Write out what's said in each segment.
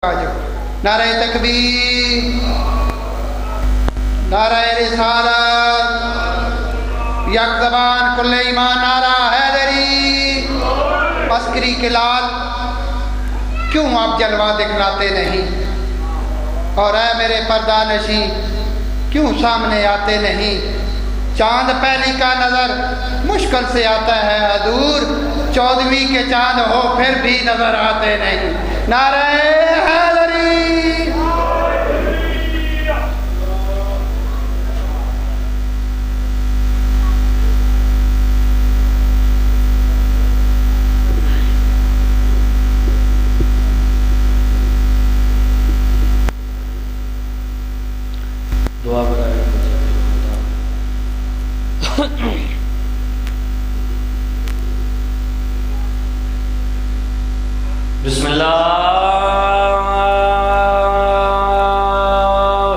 نعرہ تکبیر، نعرہ رسالت، یک زبان کل ایمان، نعرہ حیدری۔ عسکری کے لال کیوں آپ جلوہ دکھلاتے نہیں؟ اور اے میرے پردہ نشیں کیوں سامنے آتے نہیں؟ چاند پہلی کا نظر مشکل سے آتا ہے حضور، 14ویں کے چاند ہو پھر بھی نظر آتے نہیں۔ نعرہ حیدری۔ دعا برائے بسم اللہ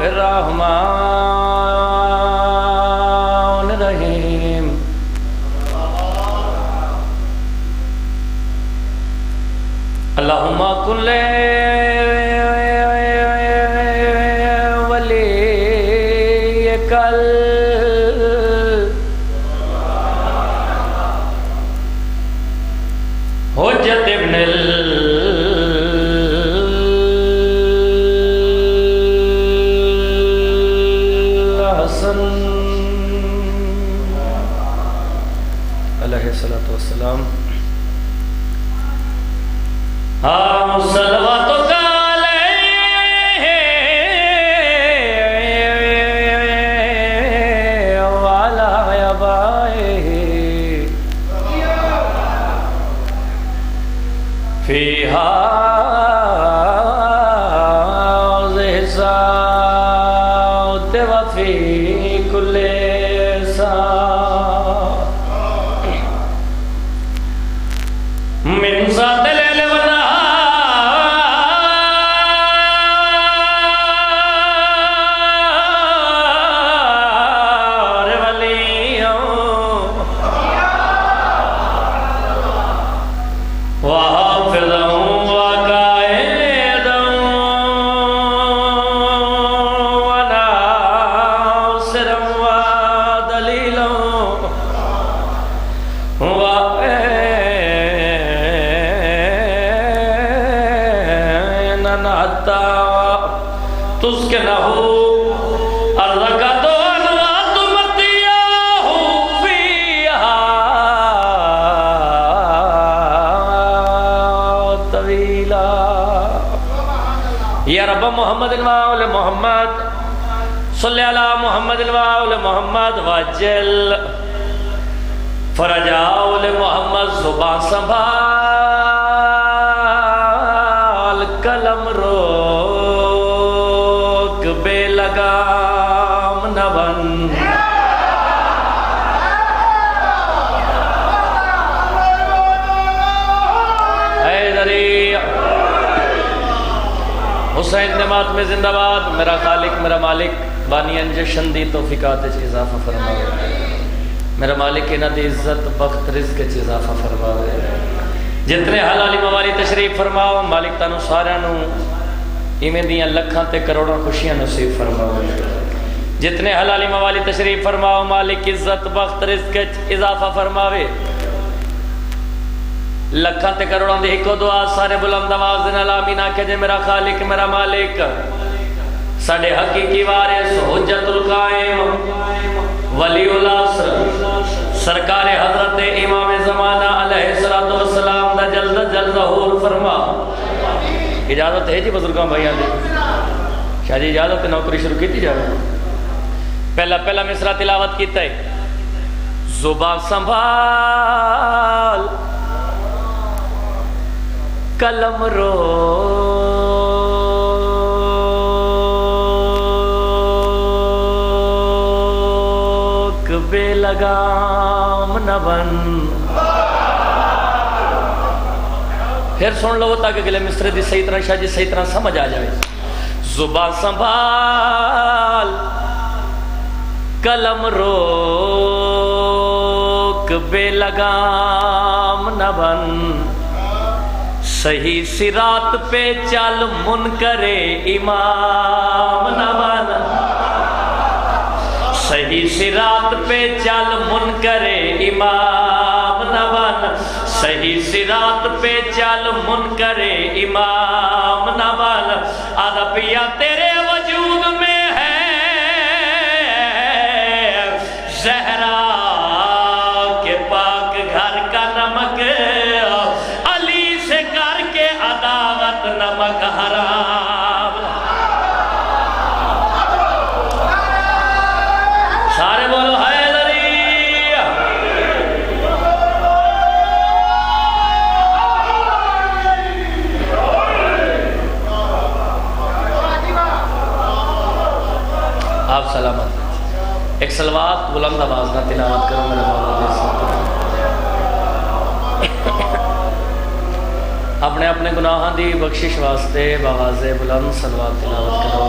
الرحمن الرحیم۔ اللہم کن ولیک حجت ابن الحسن علیہ الصلوۃ والسلام۔ ہاں صلواتک علیہ وعلی آبائہ فی ہذہ الساعۃ وفی کل ساعۃ من ذات اللیل والنہار ولیاں وحافظا وقائدا وناصرا ودلیلا وعینا حتی تسکنہ ارضک یا رب محمد وآل محمد صلی علی محمد وآل محمد وجل فرجا آل محمد زبان سنبھال قلم روک بے لگام نہ بن۔ حسین نمات میں زندہ باد۔ میرا خالق میرا مالک بانی انجشن دی توفیقات چی اضافہ فرماوے، میرا مالک انہ دی عزت بخت رزق چی اضافہ فرماوے۔ جتنے حلالی موالی تشریف فرماؤ مالک تانو سارے نو ایمیں دیاں لکھاں تے کروڑاں خوشیاں نصیب فرماوے۔ جتنے حلالی موالی تشریف فرماؤ مالک عزت بخت رزق چی اضافہ فرماوے۔ لکھاں تے کروڑاں دی ہکو دعا سارے بلند آواز نال آمین آکھے جے میرا خالق میرا مالک ساڈے حقیقی وارث حجت القائم ولی العصر سرکار حضرت امام زمانہ علیہ الصلوۃ والسلام دا جلد جلد ظہور فرما۔ اجازت ہے جی بزرگاں بھائیاں دی؟ شاہ جی اجازت نوکری شروع کیتی جائے۔ پہلا مصرع تلاوت کیتا ہے۔ زبان سنبھال قلم روک بے لگام نہ بن۔ پھر سن لو تاکہ اگلے مصرے دی صحیح طرح شاہ جی صحیح طرح سمجھ آ جائے۔ زبان سنبھال قلم روک بے لگام نہ بن، صحیح صراط پہ چل منکرے امام نہ بن، صحیح صراط پہ چل منکرے امام نہ بن، صحیح صراط پہ چل منکرے امام نہ بن، ادب یا تیرے وجود میں ہے زہرا کے پاک گھر کا نمک، علی سے کر کے عداوت نمک حرام۔ سارے بولو حیدری۔ آپ سلامت۔ ایک صلوات بلند آواز نہ تلاوت کرو میرے مولا دے ساتھ۔ اپنے اپنے گناہاں دی بخشش واسطے باواز بلند صلوات تلاوت کرو۔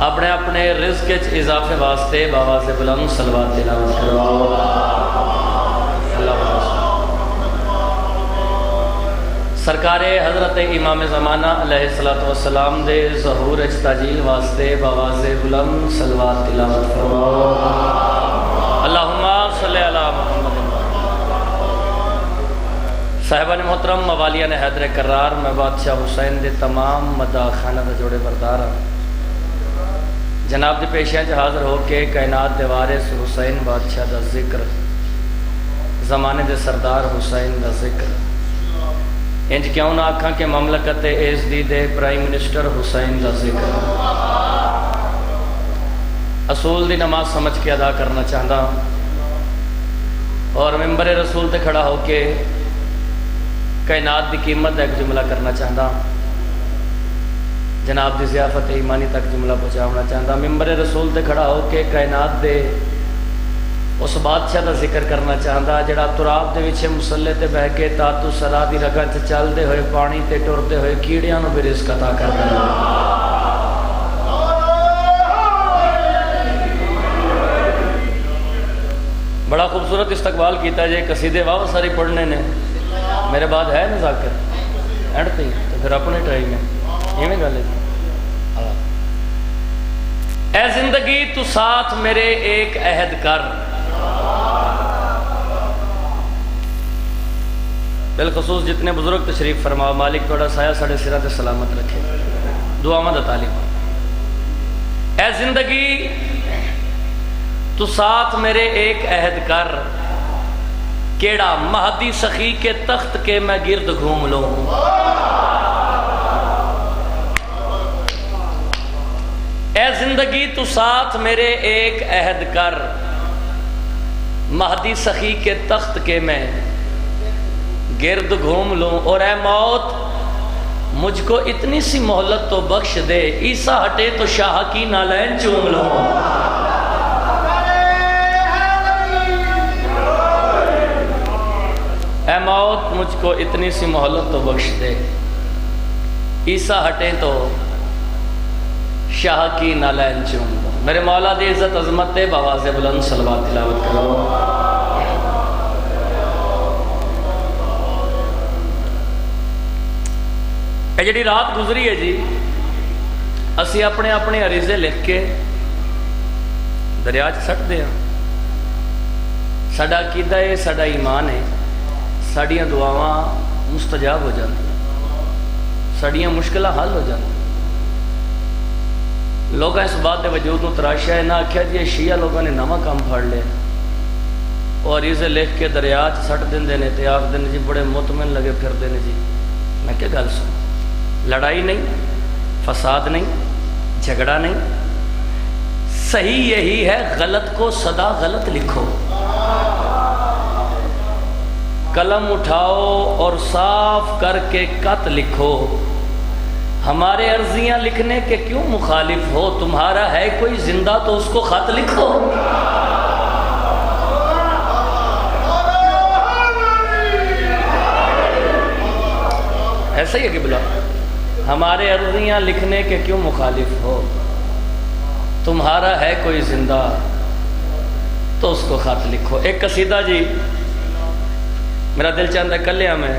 اپنے اپنے رزق وچ اضافے واسطے باواز بلند صلوات تلاوت کرو۔ اللہ سرکار حضرت امام زمانہ علیہ السلام دے ظہور اچ تاجیل واسطے باواز بلند صلوات تلاوت کرو۔ اللہم صلی علی محمد۔ صاحبان محترم، موالیان حیدر کرار، میں بادشاہ حسین دے تمام مداح خانہ دا جوڑے بردار ہاں۔ جناب دے پیشیاں حاضر ہو کے کائنات دے وارث حسین بادشاہ دا ذکر، زمانے دے سردار حسین دا ذکر، انج کیوں نہ آکھاں کہ مملکت ایس دی دے پرائم منسٹر حسین دا ذکر۔ اصول دی نماز سمجھ کے ادا کرنا چاہتا اور ممبر رسول تے کھڑا ہو کے کائنات دی قیمت دا ایک جملہ کرنا چاہتا، جناب دی ضیافت ایمانی تک جملہ پہنچانا چاہتا، ممبر رسول تے کھڑا ہو کے کائنات دے اس بادشاہ دا ذکر کرنا چاہتا جڑا تراب دے وچے مسلے تے بہ کے تاتو سرا دی رگاں تے چلدے ہوئے پانی تے ٹردے ہوئے کیڑیاں نو بھی رزق عطا کردا ہے۔ بڑا خوبصورت استقبال کیتا جے، قصیدے واہ ساری پڑھنے نے، میرے بعد ہے نا ذاکر اینڈ تے تو پھر اپنے ٹائم میں ایویں گل ہے۔ اے زندگی تو ساتھ میرے ایک عہد کر، بالخصوص جتنے بزرگ تشریف فرماؤ، مالک تھوڑا سایہ ساڑھے سرہ تے سلامت رکھے، دعا دا تعلیم۔ اے زندگی تو ساتھ میرے ایک عہد کر، کیڑا مہدی سخی کے تخت کے میں گرد گھوم لوں، اے زندگی تو ساتھ میرے ایک عہد کر، مہدی سخی کے تخت کے میں گرد گھوم لوں، اور اے موت مجھ کو اتنی سی مہلت تو بخش دے، عیسیٰ ہٹے تو شاہ کی نالین چوم لوں۔ اے موت مجھ کو اتنی سی مہلت تو بخش دے، عیسیٰ ہٹے تو شاہ کی نالین چوم لوں۔ میرے مولا دی عزت عظمت دے باواز بلند صلوات تلاوت کرو۔ اے جڑی رات گزری ہے جی، اسی اپنے اپنے عریضے لکھ کے دریا چ سٹ دے ہاں۔ ساڈا عقیدہ ہے، ساڈا ایمان ہے، ساڈیاں دعاواں مستجاب ہو جاتی، ساڈیاں مشکلیں حل ہو جاتی۔ لوگاں اس بات دے وجود نو تراشا ہے، نہ آکھیا جی شیعہ لوگوں نے نواں کام پھڑ لیا اور عریضے لکھ کے دریا چ سٹ دیندے نے تے آکھدے نے جی بڑے مطمئن لگے پھردے نے جی۔ میں کیا گل سن، لڑائی نہیں، فساد نہیں، جھگڑا نہیں، صحیح یہی ہے، غلط کو سدا غلط لکھو، قلم اٹھاؤ اور صاف کر کے خط لکھو، ہمارے عرضیاں لکھنے کے کیوں مخالف ہو، تمہارا ہے کوئی زندہ تو اس کو خط لکھو۔ ایسا ہی ہے کہ بلا ہمارے عرضیاں لکھنے کے کیوں مخالف ہو، تمہارا ہے کوئی زندہ تو اس کو خط لکھو۔ ایک قصیدہ جی میرا دل چاہتا ہے کلیاں میں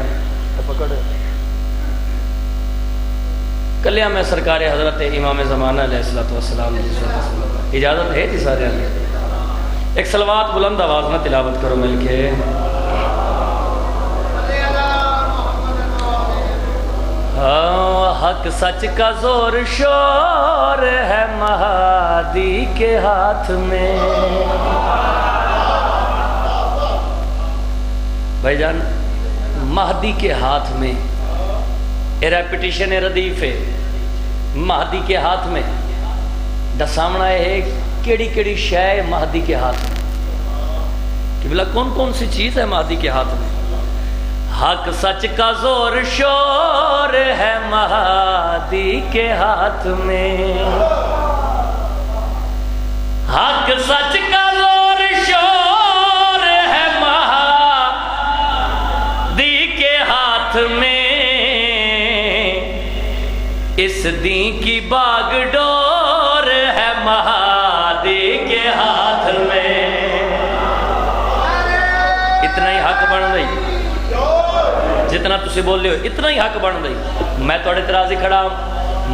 کلیاں میں سرکار حضرت امام زمانہ علیہ السلام اجازت ہے تھی سارے ایک صلوات بلند آواز میں تلاوت کرو مل کے حق سچ کا زور شور ہے مہدی کے ہاتھ میں بھائی جان مہدی کے ہاتھ میں یہ ریپیٹیشن ردیف ہے مہدی کے ہاتھ میں دسامنا ہے کیڑی کیڑی شے مہدی کے ہاتھ میں کہ بلا کون کون سی چیز ہے مہدی کے ہاتھ میں حق سچ کا زور شور ہے مہدی کے ہاتھ میں حق سچ کا زور شور ہے مہدی کے ہاتھ میں اس دین کی باغ ڈور ہے مہدی کے ہاتھ میں اتنا ہی حق بن گئی جتنا تسی بول لے ہو اتنا ہی حق بن گئی میں توڑے ترازی کھڑا ہوں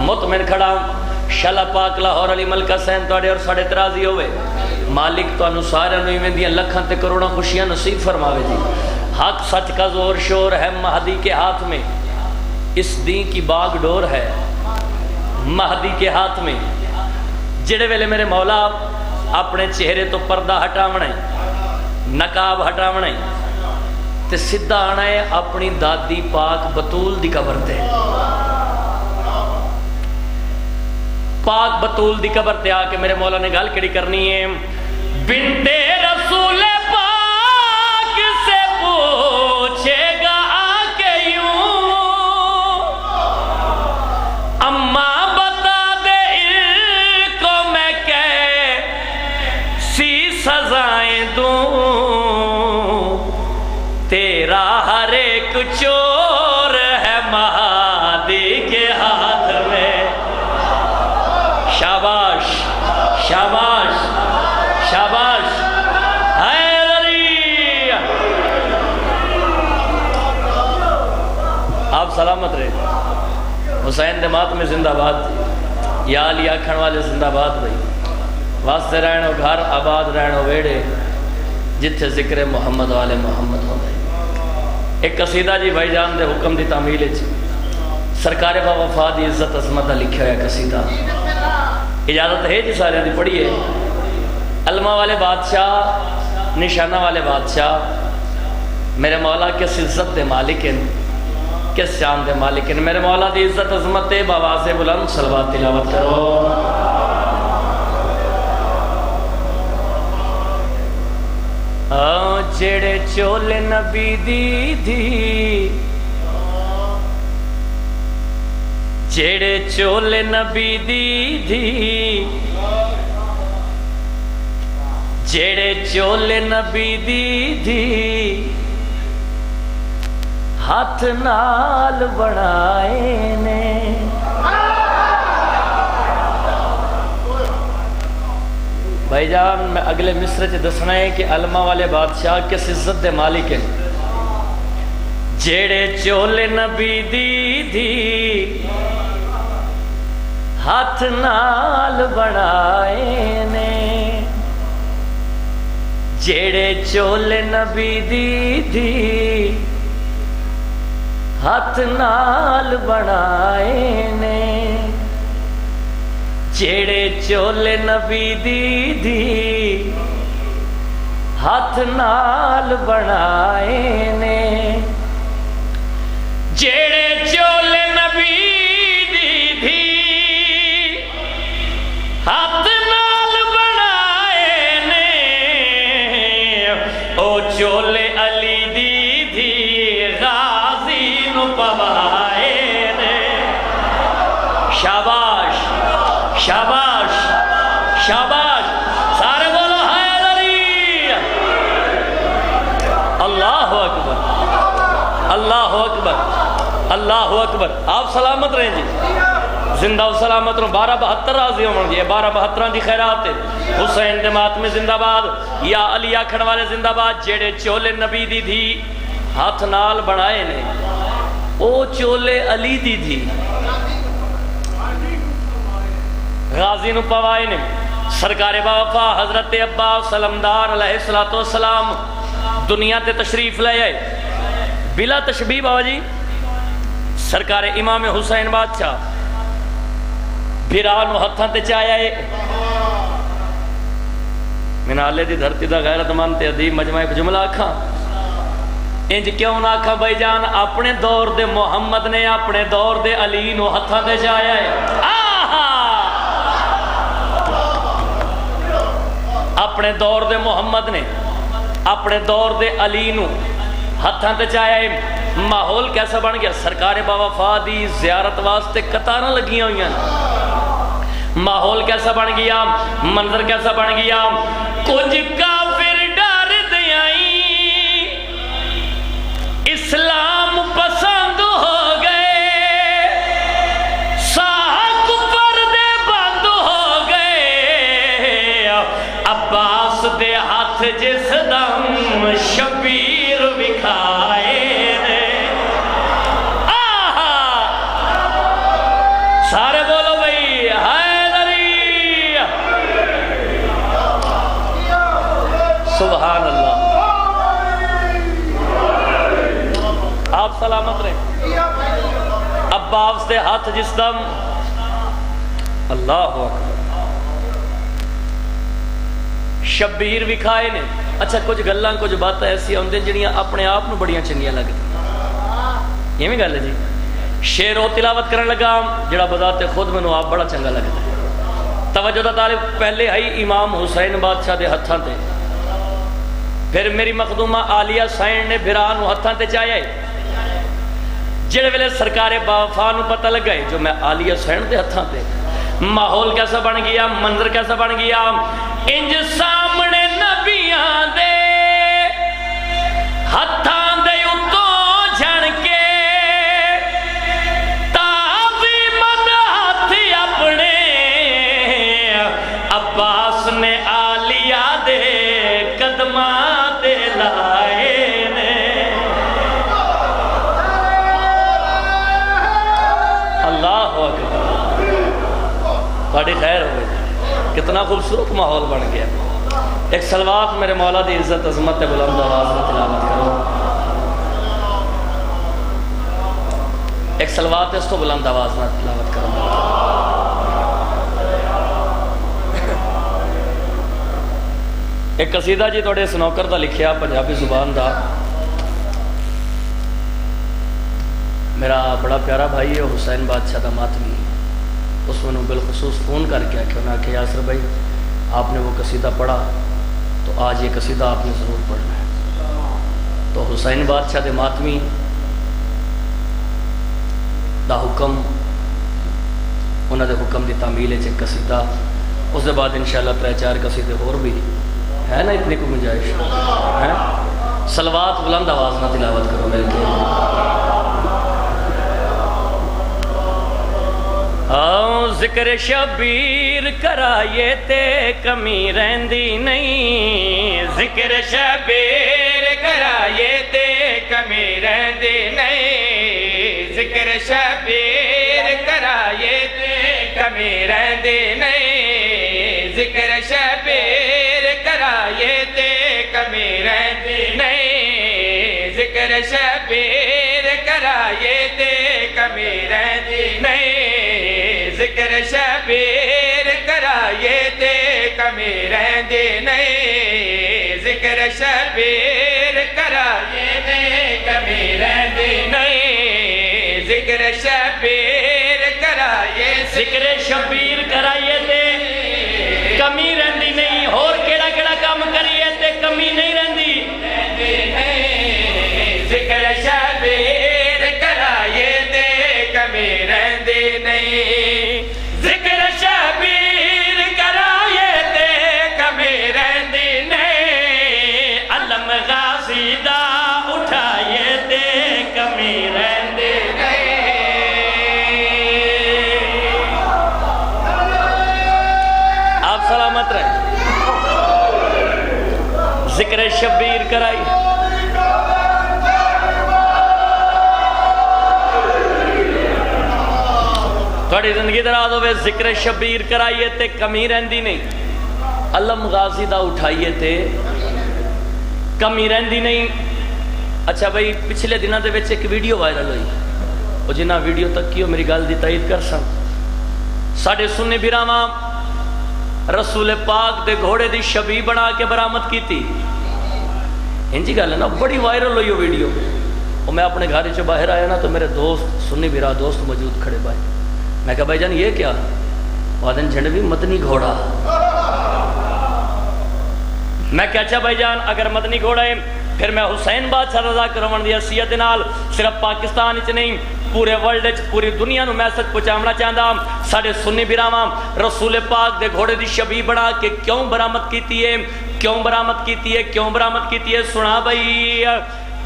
مطمئن کھڑا ہوں شالا پاک لاہور علی ملکہ سین توڑے اور ساڑے ترازی ہوئے مالک تو انو سارے انو ایمیں دیا لکھاں تے کروڑا خوشیاں نصیب فرماوے جی حق سچ کا زور شور ہے مہدی کے ہاتھ میں اس دین کی باغ ڈور ہے مہدی کے ہاتھ میں جڑے ویلے میرے مولا اپنے چہرے تو پردہ ہٹاونا ہے نقاب ہٹاونا ہے تے سدھا آنا ہے اپنی دادی پاک بطول دی قبر تے پاک بطول دی قبر تے آ کے میرے مولا نے گل کڑی کرنی ہے بنت رسول پاک سے پوچھے گا آ کے یوں اماں بتا دے ان کو میں کیسی سزائیں دوں تیرا ہر ایک چور ہے مہدی کے ہاتھ میں شاباش شاباش شاباش حیدری آپ سلامت رہے حسین دمات میں زندہ باد یا علی آکھن والے زندہ باد بھائی واسطے رہنو گھر آباد رہنو ویڑے جتھے ذکر محمد والے محمد ہو گئے ایک قصیدہ جی بھائی جان دے حکم دی تعمیل سرکار با وفا دی عزت عظمت لکھا ہے قصیدہ اجازت ہے جی سارے دی پڑھیے علمہ والے بادشاہ نشانہ والے بادشاہ میرے مولا کس عزت دے مالک ہیں کس شان دے مالک ہیں میرے مولا دی عزت عظمت بآواز بلند صلوات تلاوت کرو جڑے چول نبی دی دھی جڑے چول نبی دی دھی جڑے چول نبی دی دھی ہاتھ نال بنائے نے بھائی جان میں اگلے مصرے چ دسنا ہے کہ علمہ والے بادشاہ کس عزت دے مالک ہیں جیڑے چول نبی دی دھی ہاتھ نال بنائے نے جیڑے چول نبی دی دھی ہاتھ نال بنائے نے جیڑے چول نبی دی دھی ہاتھ نال بنائے نے جیڑے چول نبی دی دھی ہاتھ نال بنائے نے او چول علی دی دھی غازی نو پوائے نے شاباش شاباش شاباش سارے بولو حیدری اللہ اکبر اللہ اکبر اللہ اکبر آپ سلامت رہیں جی زندہ و سلامت رہوں 1272 راضی ہوں گے 1272 دی خیرات حسین دے ماتمے زندہ باد یا علی آکھن والے زندہ باد جیڑے چول نبی دی دھی ہاتھ نال بنائے نے او چولے علی دی تھی غازی نو پوائے نے سرکار باوفا حضرت عباس سلمدار علیہ السلام دنیا تے تشریف لے آئے بلا تشبیہ بابا جی سرکار امام حسین بادشاہ بھرانو ہتھاں تے چایا ہے منالے دی دھرتی دا غیرت مند تے ادیب مجمع ایک جملہ آکھاں انج کیوں نہ آکھاں بھائی جان اپنے دور دے محمد نے اپنے دور دے علی نو ہتھاں تے چایا ہے اپنے دور دے محمد نے اپنے دور دے علی نو ہتھاں تے چایا ہے ماحول کیسا بن گیا سرکار باوفا دی زیارت واسطے قطاراں لگیاں ہوئیاں ماحول کیسا بن گیا منظر کیسا بن گیا کچھ کافر ڈر دیائی اسلام پسند ہو گئے ساکھ پردے بند ہو گئے عباس دے ہاتھ جس دم شبیر وکھائے سارے بولو بھئی حیدری سبحان اللہ آپ سلامت رہے عباس دے ہاتھ جس دم اللہ اکبر شبیر وکھائے نے اچھا کچھ گلاں کچھ باتیں ایسی ہوندے جنیاں اپنے آپ نو بڑیاں چنگیاں لگدی یہ بھی گل ہے جی شعر و تلاوت کرنے لگا جڑا بذات خود مینوں آپ بڑا چنگا لگتا ہے توجہ دا طالب پہلے ہی امام حسین بادشاہ دے ہتھاں تے پھر میری مخدومہ عالیہ سائن نے بھرا نو ہتھاں تے چایا ہے جڑے ویلے سرکار باوفا نو پتہ لگا ہے جو میں عالیہ سائن دے ہتھاں تے ماحول کیسا بن گیا منظر کیسا بن گیا انج سامنے نبیاں دے ہتھاں دے اتوں جھن کے عباس نے عالیہ دے قدماں دے لائے نے اللہ اکبر بڑی خیر ہوئے کتنا خوبصورت ماحول بن گیا ایک صلوات میرے مولا دی عزت عظمت بلند آواز میں تلاوت کرو ایک صلوات اس تو بلند آواز میں تلاوت کرو ایک قصیدہ جی توڑے سنوکر دا لکھیا پنجابی زبان دا میرا بڑا پیارا بھائی ہے حسین بادشاہ دا ماتمی اس میں بالخصوص فون کر کے کہ انہوں نے کہا یاسر بھائی آپ نے وہ قصیدہ پڑھا تو آج یہ قصیدہ آپ نے ضرور پڑھنا ہے تو حسین بادشاہ دے ماتمی دا حکم انہوں دے حکم دی تعمیل ہے قصیدہ اس دے بعد انشاءاللہ 3-4 قصیدے اور بھی ہے نا اتنی کو گنجائش ہے صلوات بلند آواز نہ تلاوت کرو مل کے ذکر شبیر کرائیے تے کمی رہندی نہیں ذکر شبیر کرائیے تے کمی رہندی نہیں ذکر شبیر کرائیے تے کمی رہندی نہیں ذکر شبیر کرائیے تے کمی رہندی نہیں ذکر شبیر کرائیے تے کمی رہندی نہیں ذکر شبیر کرائیے تے کمی رہندی نہیں ذکر شبیر کرائیے تے کمی رہندی نہیں ذکر شبیر کرائیے ذکر شبیر کرائیے تے کمی رہندی نہیں اور کیڑا کیڑا کام کریے تے کمی نہیں رہندی ذکر شبیر کرائیے تے کمی رہندی نہیں ذکر شبیر کرائیے تے کمی رہندی نہیں علم غازی دا اٹھائیے تے کمی رہندی نہیں آپ سلامت رہیں ذکر شبیر کرائی تھوڑی زندگی دراز ہوئے ذکر شبیر کرائیے تے کمی رہندی نہیں، علم غازی دا اٹھائیے تے کمی رہندی نہیں۔ اچھا بھائی پچھلے دنوں دے وچ ایک ویڈیو وائرل ہوئی، وہ جنہ ویڈیو تک کیوں میری گل دی تائید کر سن، ساڈے سنی بھراواں رسول پاک دے گھوڑے دی شبیہ بنا کے برآمد کیتی، انجی گل ہے نا، بڑی وائرل ہوئی وہ ویڈیو۔ اور میں اپنے گھر سے باہر آیا نا تو میرے دوست سنی بھرا دوست موجود کھڑے بھائی، میں کہا بھائی جان یہ کیا؟ وادن جھنڈوی مدنی گھوڑا۔ میں کہا اچھا بھائی جان اگر مدنی گھوڑا ہے پھر میں حسین بادشاہ رضا کرون دی حیثیت نال صرف پاکستان وچ نہیں پورے ورلڈ وچ پوری دنیا نو میسج پہنچانا چاہندا، ساڈے سنی بھراواں رسول پاک دے گھوڑے دی شبیہ بنا کے کیوں برآمد کیتی ہے، کیوں برآمد کیتی ہے، کیوں برآمد کیتی ہے؟ سنا بھائی،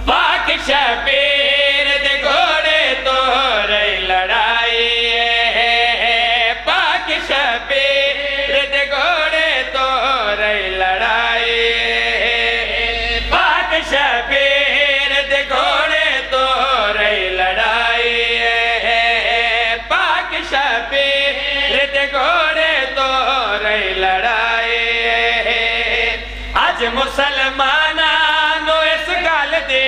پاک شبیر دے گھوڑے تو رہی لڑائی ہے، پاک شبیر دے گھوڑے تو رہی لڑائی ہے، پاک شبیر دے گھوڑے تو رہی لڑائی ہے، پاک شبیر دے گھوڑے تو رہی لڑائی ہے۔ آج مسلمانانو اس گل دے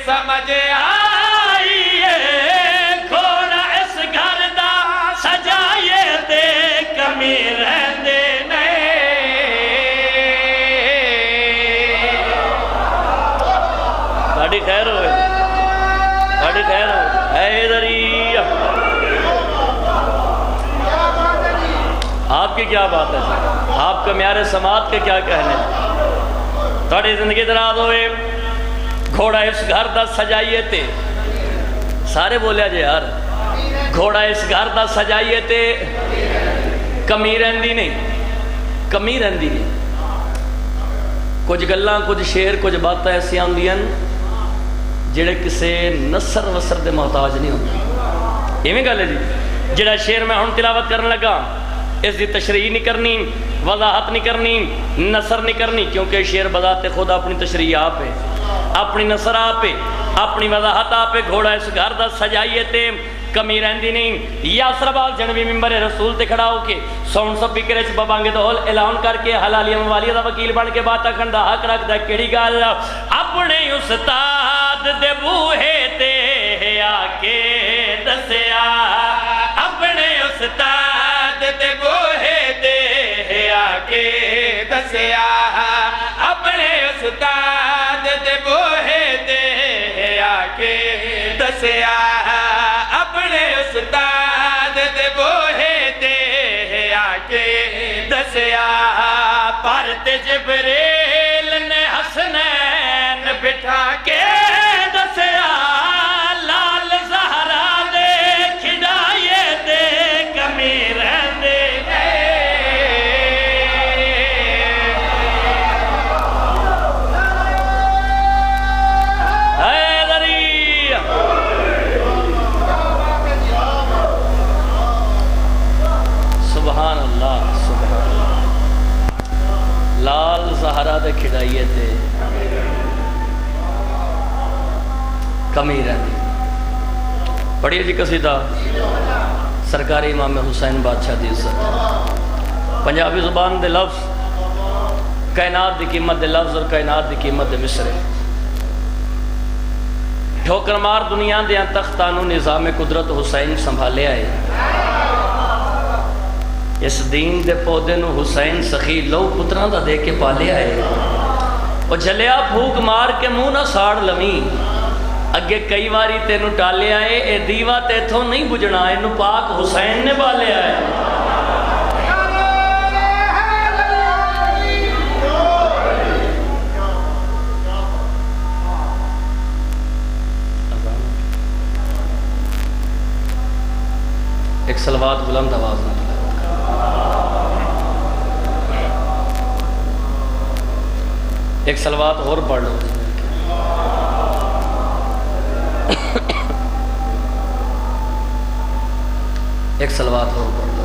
سمجھ آئی ہے، گھوڑا اس گھر دا سجائے تے کمی رہندے نہیں۔ ساڈی خیر ہوئے، ساڈی خیر ہوئے، اے دریہ آپ کی کیا بات ہے؟ آپ کا معیار سماعت کے کیا کہنے؟ تھوڑی زندگی دراز ہوئے، گھوڑا اس گھر دا سجائیے تے، سارے بولیا جے یار، گھوڑا اس گھر دا سجائیے تے کمی رہندی نہیں، کمی رہندی نہیں۔ کچھ گلاں کچھ شعر کچھ باتیں ایسی آندیاں جڑے کسے نثر وسر دے محتاج نہیں ہوندے، ایویں گل ہے جی۔ جڑا شعر میں ہن تلاوت کرن لگا اس دی تشریح نہیں کرنی، وضاحت نہیں کرنی، نثر نہیں کرنی، کیونکہ شعر بذات خود اپنی تشریح آپ ہے، اپنی نثر آپ ہے، اپنی وضاحت آپ ہے۔ گھوڑا اس گھر دا سجائیے تے کمی رہندی نہیں۔ یاسر بال جنوی ممبر رسول تے کھڑا ہو کے ساؤنڈ سپیکر وچ بابانگے دہول اعلان کر کے حلالیہ موالیہ دا وکیل بن کے بات آکھن دا حق رکھدا کیڑی گل؟ اپنے استاد دے بوہے تے آ کے دسیا، اپنے استاد دے بوہے تے آ کے دسیا، اپنے استاد دے بوہے تے آ کے دسیا، اپنے استاد دے بوہے تے آ کے دسیا۔ پرت جبریل نے حسنین بٹھا کے دسیا، لال زہرا دے کھڑائیے تے کمی رہندے سبحان اللہ، سبحان اللہ، لال زہرا دے کھڑائیے تے کمی رہندی۔ پڑھیے جی قصیدہ سرکاری امام حسین بادشاہ دی عزت، پنجابی زبان دے لفظ، کائنات دی قیمت دے لفظ اور کائنات دی قیمت دے مصرے۔ ٹھوکر مار دنیا دیاں تختانو نظام قدرت حسین سنبھالے آئے، اس دین دے پودے نو حسین سخی لو پتران دا دے کے پالے آئے۔ وہ جھلیا پھوک مار کے منہ نہ ساڑ لمی، اگے کئی واری تینو ٹالے آئے، اے دیوا تے تھو نہیں بجھنا، اینو پاک حسین نے بالے آئے۔ ایک صلوات بلند آواز نہ تلاوت کر، ایک صلوات اور پڑھ لو، ایک صلوات اور پڑھ لو۔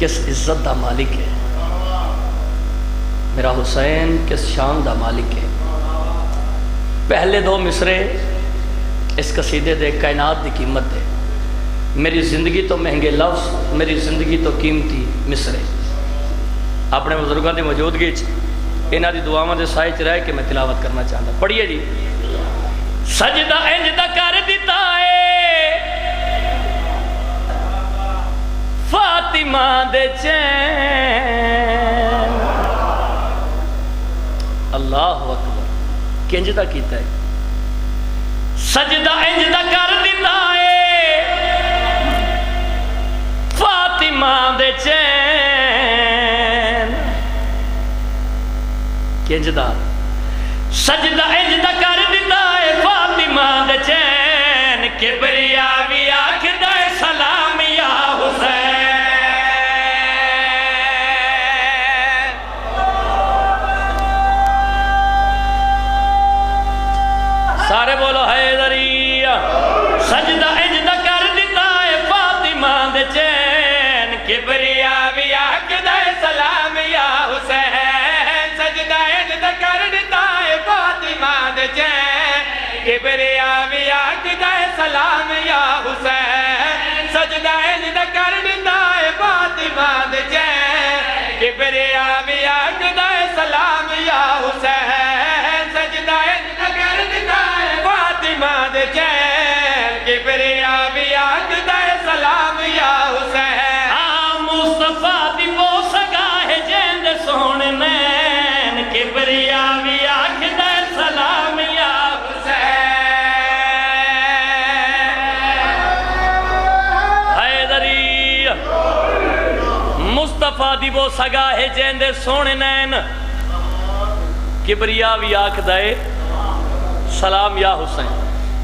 کس عزت دا مالک ہے، میرا حسین کس شان دا مالک ہے۔ پہلے دو مصرے اس قصیدے دے کائنات دی قیمت ہے۔ میری زندگی تو مہنگے لفظ، میری زندگی تو قیمتی مصرے۔ اپنے بزرگوں کی موجودگی انہاں دی دعاواں دے سائے چ رہ کے میں تلاوت کرنا چاہتا۔ پڑھیے جی۔ سجدہ انج دا کر دیتا ہے فاطمہ دے چین، اللہ اکبر، کنج دا کیتا ہے؟ سجدہ انج دا کر دیتا ہے فاطمہ دے چین، کنج دا سجدہ انج دا کر دیتا ہے فاطمہ دے چین، کبریا بھی آکھدا ہے سلام یا حسین۔ سارے بولو حیدری۔ سجدہ انج دا کر دیتا ہے فاطمہ دے چین، کبریا بھی آکھدا ہے سلام یا حسین۔ سجدہ انج دا کر دیتا ہے فاطمہ دے چین، کبریا بھی آکھدا ہے سلام یا حسین۔ سجدہ انج دا کر دیتا ہے فاطمہ دے چین، کبریا بھی آکھدا ہے سلام یا حسین۔ سجدہ انج دا کر دیتا ہے فاطمہ دے چین، کبریا بھی آکھدا ہے سلام یا حسین۔ ہاں مصطفیٰ دی وہ سگا ہے جیندے سونے نین، کبریا بھی آکھدا ہے سلام یا حسین۔ حیدری۔ مصطفیٰ دی وہ سگا ہے جیندے سونے نین، کبریا بھی آکھدا ہے سلام یا حسین۔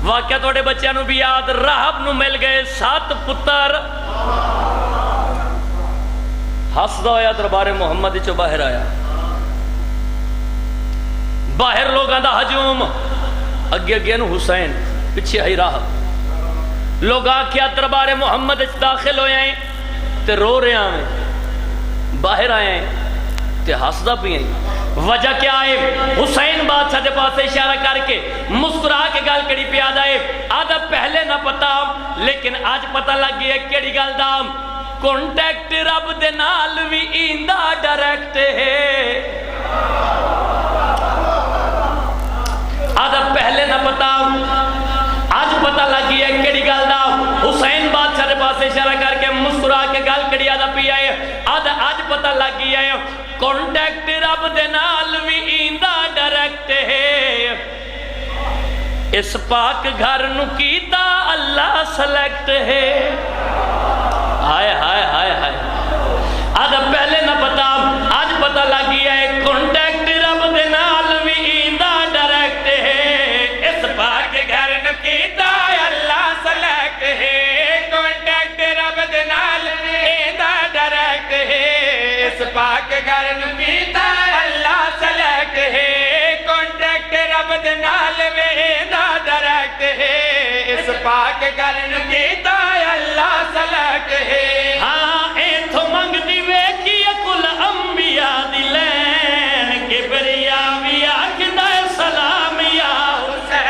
واقعہ توڑے بچیاں نو بھی یاد، راہب نو مل گئے 7 پتر، ہسدا ہویا دربار محمد چو باہر آیا، باہر لوگاں دا ہجوم، اگے اگے نو حسین، پچھے ہی راہب۔ لوگ آکھیا دربار محمد چ داخل ہوئے ہیں تے رو رہے ہیں، باہر آئے ہیں تے ہسدا پی ہیں۔ وجہ کیا ہے؟ حسین بادشاہ دے پاس اشارہ کر کے مسکرا کے گل کڑی پیا جائے، آدھا پہلے نہ پتا لیکن آج پتا لگ گیا کیڑی گل دا، کانٹیکٹ رب دے نال وی ایندا ڈائریکٹ ہے۔ آدھا پہلے نہ پتا آج پتا لگ گیا کیڑی گل دا۔ حسین بادشاہ دے پاس اشارہ کر کے مسکرا کے گل کڑی آدھا پیا ہے، آدھا آج پتا لگ گیا ہے کانٹیکٹ رب دے نال وی ایندا ڈائریکٹ ہے۔ اس پاک گھر نو کیتا اللہ سلیکٹ ہے۔ ہائے ہائے ہائے ہائے، آدھا پہلے نہ پتا آج پتا لگ گیا ہے کانٹیکٹ رب دے نال وی ایندا ڈائریکٹ ہے۔ اس پاک گھر نو کیتا اللہ سلیکٹ ہے، کانٹیکٹ رب دے نال وی ایندا ڈائریکٹ ہے۔ اس پاک گھر نو کیتا اللہ سلیکٹ ہے، کانٹیکٹ رب دے نال وی ایندا ڈائریکٹ ہے۔ اس پاک گھر نو کیتا اللہ سلیکٹ ہے۔ ہاں ایتھوں منگ دی ویکھی کل انبیاء دی لین، کبریا بھی آکھدا ہے سلام یا حسین۔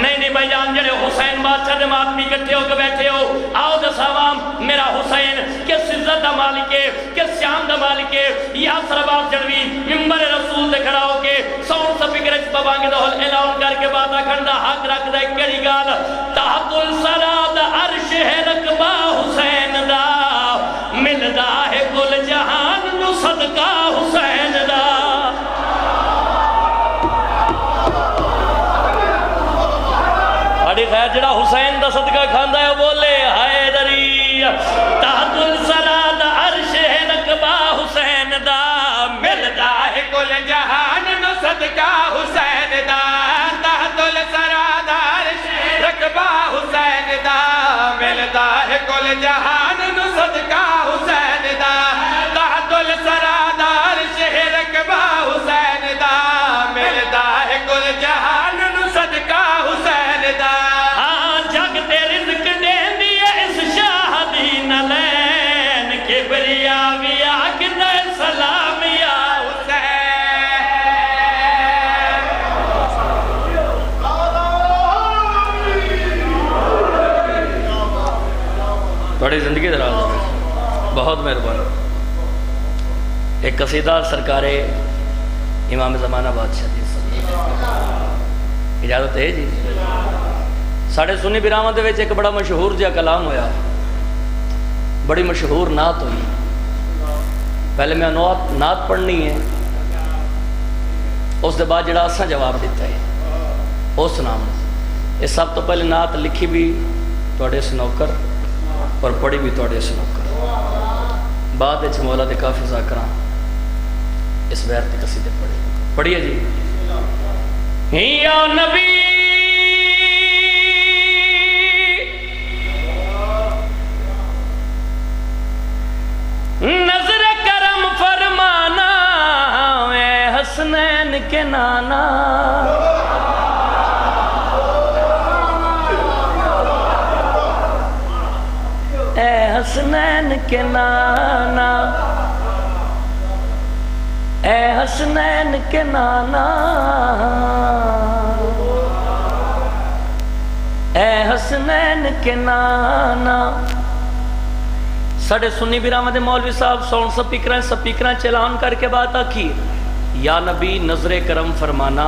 نہیں بھائی جان، جڑے حسین بادشاہ دے ماتمی کٹھے ہو کے بیٹھے ہو، آؤ دساوام میرا حسین کس عزت دا مالک ہے، کس شان دا مالک ہے۔ یاسر عباس جڑوی منبر رسول دے کھڑا ہو کے ساؤنڈ سپیکر وچ پوانگے دا اعلان کر کے بات آکھن دا حق رکھدا ہے کیڑی گل؟ تحت الثری دا عرش ہے رقبہ حسین دا، ملدا ہے کل جہان نو صدقہ حسین دا۔ بڑی خیر جڑا حسین دا صدقہ کھاندا ہے بولے حیدری۔ تحت الثری دا عرش ہے رقبہ حسین دا، ملدا ہے کل جہان نو صدقہ حسین دا۔ تحت الثری دا عرش ہے رقبہ حسین دا، ملدا ہے کل جہان نو صدقہ حسین دا۔ تحت الثری دا عرش ہے رقبہ حسین دا، ملدا ہے کل جہان نو صدقہ حسین دا۔ ہاں جگ تے رزق دین دی اس شاہ دی نہ لین، تھوڑی زندگی دراز ہو، بہت مہربانی۔ ایک قصیدہ سرکار امام زمانہ بادشاہ دی اجازت ہے جی؟ ساڑھے سنی براہمہ دے وچ ایک بڑا مشہور جا کلام ہویا، بڑی مشہور نعت ہوئی۔ پہلے میں نعت پڑھنی ہے، اس دے بعد جڑا اساں جواب دیتا ہے اس نام۔ یہ سب تو پہلے نعت لکھی بھی توڑے سنوکر اور پڑھی بھی توڑے سنوکر، بعد اچھ مولا دے کافی ذاکران اس بیر تے قصیدے پڑھیے جی۔ یا نبی نظر کرم فرمانا، اے حسنین کے نانا، اے حسنین کے نانا، اے حسنین کے نانا، اے حسنین کے نانا۔ ساڑھے سنی براہمہ دے مولوی صاحب سون سپیکران چلان کر کے بات آکھی، یا نبی نظر کرم فرمانا،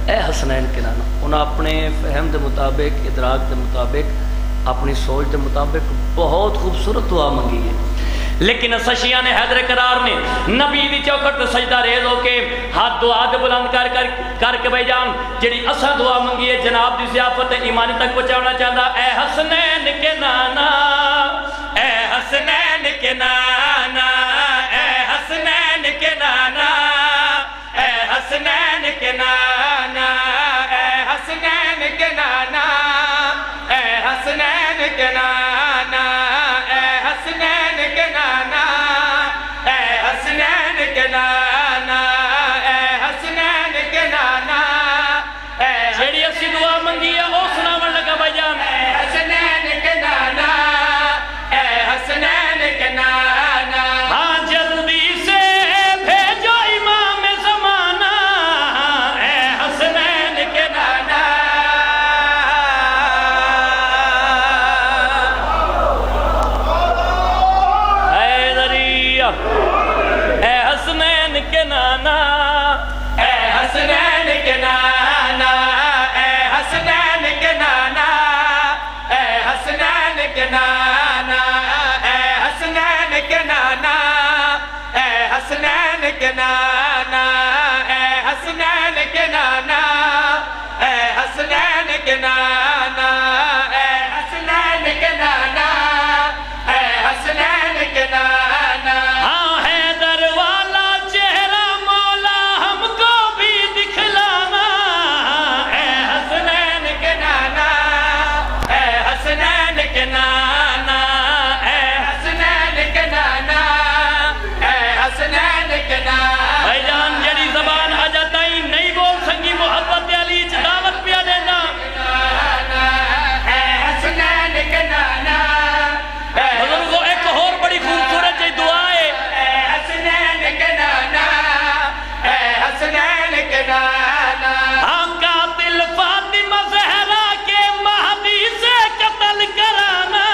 اے حسنین کے نانا۔ انہاں اپنے فہم دے مطابق، ادراک دے مطابق، اپنی سوچ دے مطابق بہت خوبصورت دعا منگی ہے، لیکن سشیاں نے حیدر قرار نے نبی دی چوکٹ سجدہ ریز ہو کے ہاتھ دعا دے بلند کر کے بھائی جان جڑی اساں دعا منگی ہے جناب دی ضیافت ایمانی تک پہنچانا چاہتا۔ اے حسنین کے نانا، اے حسنین کے نانا، اے حسنین کے نانا، اے حسنین کے نانا، اے حسنین کے نانا، اے حسنین کے نانا، اے حسنین کے نانا، اے حسنین کے نانا، اے حسنین کے نانا، اے جیڑی اسی دعا منگی ہے او سناون لگا بھائی جان۔ اے حسنین کے نانا، اے حسنین کے نانا، ہاں جلدی سے بھیجو امام زمانہ، اے حسنین کے نانا، اے حسنین کے نانا، اے حسنین کے نانا، اے حسنین کے نانا، اے حسنین کے نانا، اے حسنین کے نانا، اے حسنین کے نانا، اے حسنین کے نانا، اے حسنین کے نانا، اے حسنین کے نانا، اے حسنین کے نانا۔ ہاں حیدر والا چہرہ مولا ہم کو بھی دکھلانا، اے حسنین کے نانا، اے حسنین کے نانا، اے حسنین کے نانا، اے حسنین کے نانا۔ بھائی جان جڑی زبان آجاتائی نہیں بول سنگی محبت علی دعوت پیا دینا، اے حسنین کے نانا۔ بزرگوں ایک اور بڑی خوبصورت جی دعا ہے، اے حسنین کے نانا، اے حسنین کے نانا۔ ہاں قاتل فاطمہ زہرا کے مہدی سے قتل کرانا،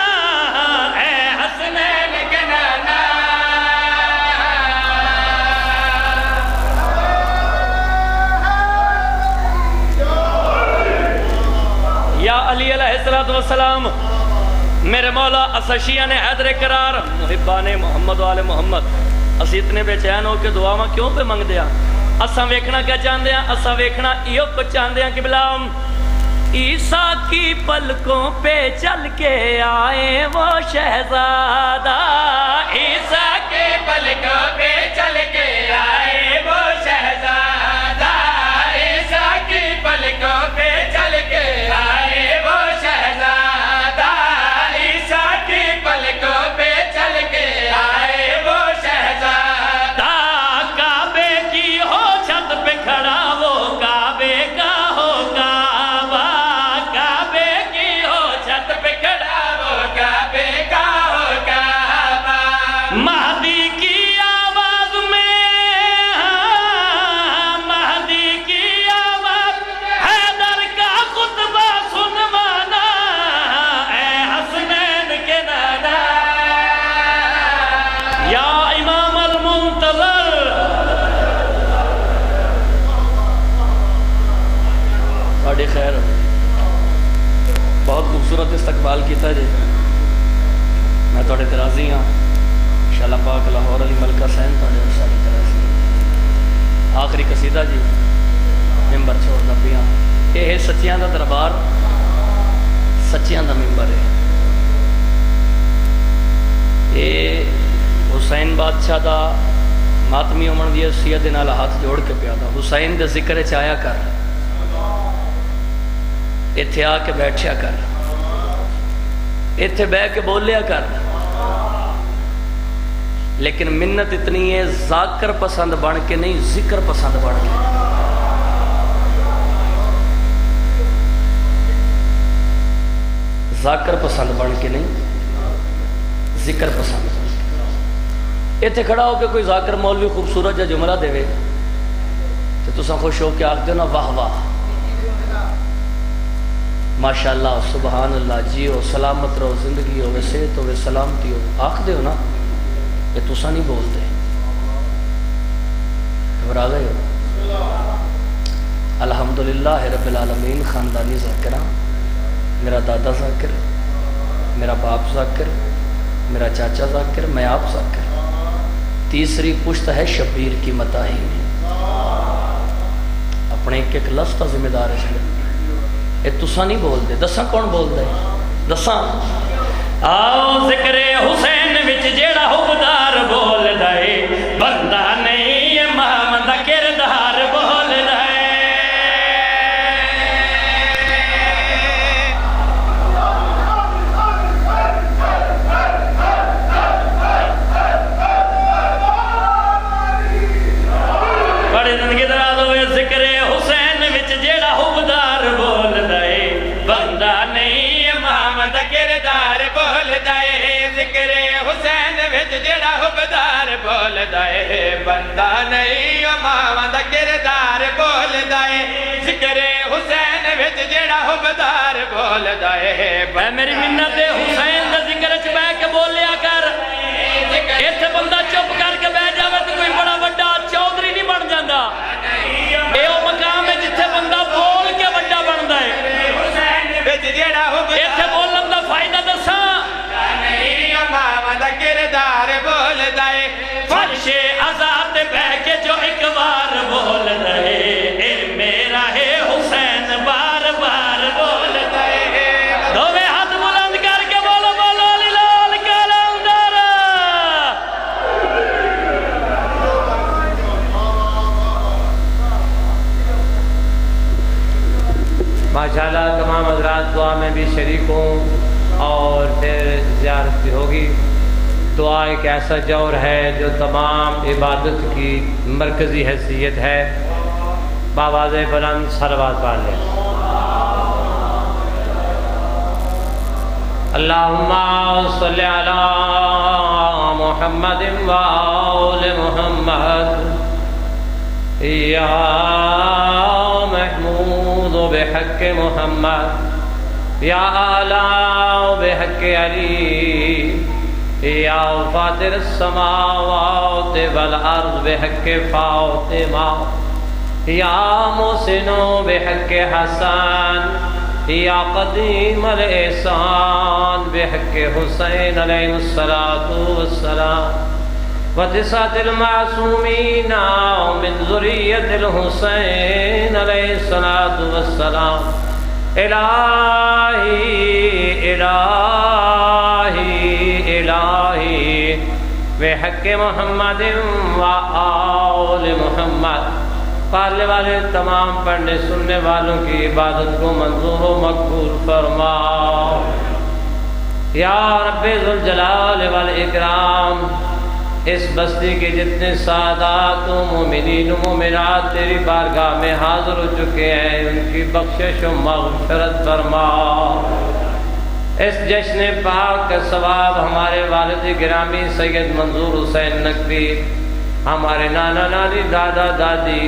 اے حسنین کے نانا۔ یا علی علیہ السلام، میرے مولا اسشیہ نے حیدر قرار محبان محمد و آل محمد، اسی اتنے بے چین ہو کے دعا ماں کیوں پہ منگ دیا؟ اساں ویکھنا کیا چاہندے ہیں؟ اساں ویکھنا ایو کچھ چاہندے ہیں کہ بلام عیسیٰ کی پلکوں پہ چل کے آئے وہ شہزادہ، عیسیٰ کی پلکوں پہ چل کے آئے وہ شہزادہ، عیسیٰ کی پلکوں پہ چل کے آئے وہ شہزادہ، عیسیٰ کی پلکوں پہ چل کے آئے وہ شہزادہ۔ کعبے کی ہو چھت پہ کھڑا وہ کعبے کا ہو کعبہ، کعبے کی ہو چھت پہ کھڑا وہ کعبے کا ہو کعبہ۔ مہدی کی آواز بہت خوبصورت استقبال کیتا جی، میں تھوڑے تے راضی ہاں انشاءاللہ پاک لاہور علی ملکہ سین تھوڑے ساری طرح سے آخری قصیدہ جی ممبر چھوڑ دا پیاں یہ ہے سچیاں دا دربار سچیاں دا ممبر ہے یہ حسین بادشاہ دا ماتمی عمر دی حیثیت دے نال ہاتھ جوڑ کے پیا دا حسین دے ذکر چایا کر ایتھے آ کے بیٹھیا کر ایتھے بہ کے بولیا کر لیکن منت اتنی ہے ذاکر پسند بن کے نہیں ذکر پسند بن کے ذاکر پسند بن کے نہیں ذکر پسند بن کے ایتھے کھڑا ہو کے کوئی ذاکر مولوی خوبصورت جا جملہ دے وے تو تساں خوش ہو کے آکھ دے نا واہ واہ ماشاءاللہ سبحان اللہ جیو سلامت رہو زندگی ہو صحت ہو سلامتی ہو آکھ دے ہو نا کہ تساں نہیں بولتے گھبرا گئے ہو الحمدللہ رب العالمین خاندانی ذاکرہ میرا دادا ذاکر میرا باپ ذاکر میرا چاچا ذاکر میں آپ ذاکر تیسری پشت ہے شبیر کی متاہی میں اپنے ایک لفظ کا ذمہ دار ہے اے تساں نہیں بول دے دساں کون بول دے دساں آؤ ذکر حسین وچ جیڑا حبدار بول دے بندہ نہیں امام دا کردار بول دے بڑے زندگی دراز ہوئے ذکر حسین وچ جیڑا حبدار بول دے بندہ نہیں امام دا کردار بول دے ذکر حسین وچ جیڑا حبدار بول دے بندہ نہیں امام دا کردار بول دے ذکر حسین وچ جیڑا حبدار بول دے اے میری منت حسین دا ذکر چ بیٹھ کے بولیا کر ایتھے بندہ چپ کر کے بیٹھ جاوے تے کوئی بڑا بڑا چودھری نہیں بن جاندا اے او مقام ہے جتھے بندہ بول کے بڑا بندا ہے ایتھے بولن دا فائدہ دساں نہیں امام دا کردار بول دے فرش آزاد بہ کے جو ایک بار بول دے اے میرا ہے حسین بار بار بول دے دوویں ہاتھ بلند کر کے بولو بولو علی لال کلندر ماشاءاللہ تمام حضرات دعا میں بھی شریک ہوں اور پھر زیارت بھی ہوگی دعا ایک ایسا جور ہے جو تمام عبادت کی مرکزی حیثیت ہے باواز بلند صلوات پڑھ لیں اللہم صلی علی محمد وآل محمد یا محمود بحق محمد یا اعلیٰ بحق علی یا فاطر السماوات والارض بحق فاطمہ یا محسن بحق حسن یا قدیم الاحسان بحق حسین علیہ السلام وتسعة المعصومين من ذرية الحسين عليه الصلاة والسلام إلهي إلهي إلهي بحق محمد وآل محمد پڑھنے والے تمام پڑھنے سننے والوں کی عبادت کو منظور و مقبول فرما یا رب ذوالجلال والاکرام اس بستی کے جتنے سادات و مومنین و مومنات تیری بارگاہ میں حاضر ہو چکے ہیں ان کی بخشش و مغفرت فرما اس جشن پاک کا ثواب ہمارے والد گرامی سید منظور حسین نقوی ہمارے نانا نانی دادا دادی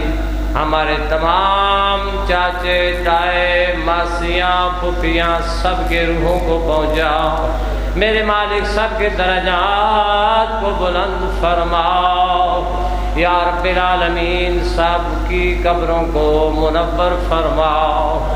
ہمارے تمام چاچے تائے ماسیاں پھپھیاں سب کے روحوں کو پہنچاؤ میرے مالک سب کے درجات کو بلند فرماؤ یا رب العالمین سب کی قبروں کو منور فرماؤ